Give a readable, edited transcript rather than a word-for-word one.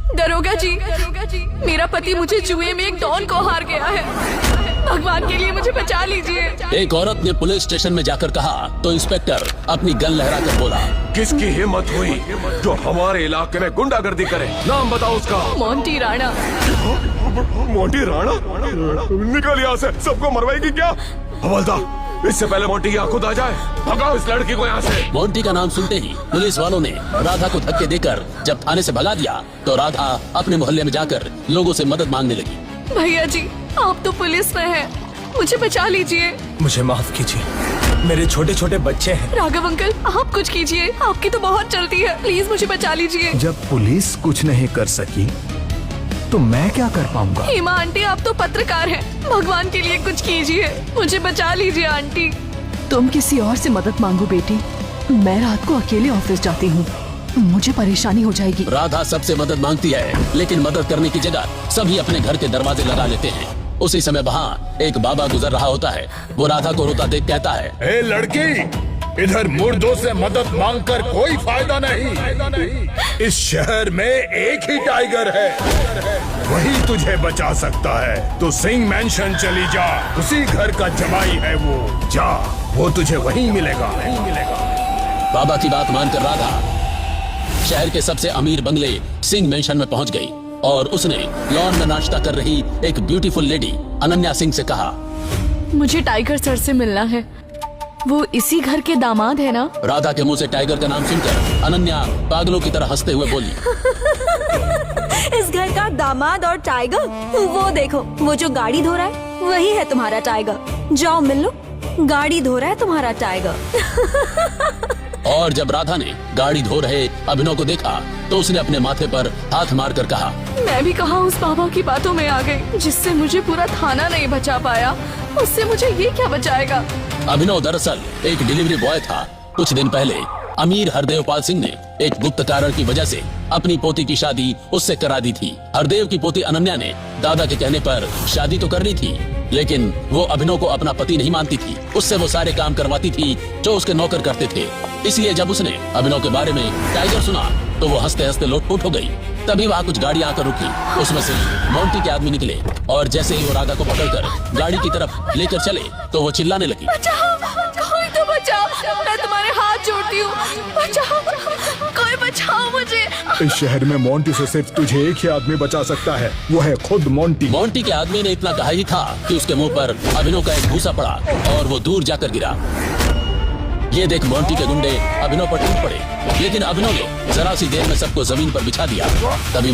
दरोगा जी, मेरा पति मुझे जुए में एक डॉन को हार गया है। भगवान के लिए मुझे बचा लीजिए। एक औरत ने पुलिस स्टेशन में जाकर कहा तो इंस्पेक्टर अपनी गन लहराकर बोला, किसकी हिम्मत हुई जो हमारे इलाके में गुंडागर्दी करे? नाम बताओ उसका। मोंटी राणा। मोंटी राणा? निकल यहाँ से, सबको मरवाएगी क्या? हवलदार, इससे पहले मोंटी यहाँ खुद आ जाए, भगाओ इस लड़की को यहाँ से। मोंटी का नाम सुनते ही पुलिस वालों ने राधा को धक्के देकर जब थाने से भगा दिया तो राधा अपने मोहल्ले में जाकर लोगों से मदद मांगने लगी। भैया जी, आप तो पुलिस में हैं, मुझे बचा लीजिए। मुझे माफ कीजिए, मेरे छोटे छोटे बच्चे हैं। राघव अंकल, आप कुछ कीजिए, आपकी तो बहुत चलती है, प्लीज मुझे बचा लीजिए। जब पुलिस कुछ नहीं कर सकी तो मैं क्या कर पाऊंगा? हेमा आंटी, आप तो पत्रकार हैं, भगवान के लिए कुछ कीजिए, मुझे बचा लीजिए आंटी। तुम किसी और से मदद मांगो बेटी, मैं रात को अकेले ऑफिस जाती हूँ, मुझे परेशानी हो जाएगी। राधा सबसे मदद मांगती है, लेकिन मदद करने की जगह सभी अपने घर के दरवाजे लगा लेते हैं। उसी समय वहाँ एक बाबा गुजर रहा होता है। वो राधा को रोता देख कहता है, ए लड़की, इधर मुर्दों से मदद मांगकर कोई फायदा नहीं। इस शहर में एक ही टाइगर है, वही तुझे बचा सकता है। तो सिंह मैंशन चली जा, उसी घर का जमाई है वो। जा, वो तुझे वहीं मिलेगा। बाबा की बात मानकर राधा शहर के सबसे अमीर बंगले सिंह मेंशन में पहुंच गई और उसने लॉन में नाश्ता कर रही एक ब्यूटीफुल लेडी अनन्या सिंह से कहा, मुझे टाइगर सर से मिलना है, वो इसी घर के दामाद है ना? राधा के मुंह से टाइगर का नाम सुनकर अनन्या पागलों की तरह हंसते हुए बोली, इस घर का दामाद और टाइगर? वो देखो, वो जो गाड़ी धो रहा है वही है तुम्हारा टाइगर। जाओ मिल लो, गाड़ी धो रहा है तुम्हारा टाइगर। और जब राधा ने गाड़ी धो रहे अभिनव को देखा तो उसने अपने माथे पर हाथ मारकर कहा, मैं भी कहाँ उस बाबा की बातों में आ गई जिससे मुझे पूरा थाना नहीं बचा पाया, उससे मुझे ये क्या बचाएगा? अभिनव दरअसल एक डिलीवरी बॉय था। कुछ दिन पहले अमीर हरदेव पाल सिंह ने एक गुप्त कारण की वजह से अपनी पोती की शादी उससे करा दी थी। हरदेव की पोती अनन्या ने दादा के कहने पर शादी तो कर ली थी, लेकिन वो अभिनव को अपना पति नहीं मानती थी। उससे वो सारे काम करवाती थी जो उसके नौकर करते थे। इसलिए जब उसने अभिनव के बारे में टाइगर सुना तो वो हंसते हंसते लोटपोट हो गई। तभी वहाँ कुछ गाड़ियाँ आकर रुकी, उसमें से मोंटी के आदमी निकले और जैसे ही वो राधा को पकड़कर गाड़ी की तरफ लेकर चले तो वो चिल्लाने लगी, बचाओ, कोई तो बचाओ, मैं तुम्हारे हाथ जोड़ती हूँ, बचाओ, कोई बचाओ मुझे। इस शहर में मोंटी से सिर्फ तुझे एक ही आदमी बचा सकता है, वो है खुद मोंटी। मोंटी के आदमी ने इतना कहा ही था कि उसके मुंह पर अभिनव का एक भूसा पड़ा और वो दूर जाकर गिरा। ये देख मोंटी के गुंडे अभिनव पर टूट पड़े, लेकिन अभिनव ने जरा सी देर में सबको जमीन पर बिछा दिया। तभी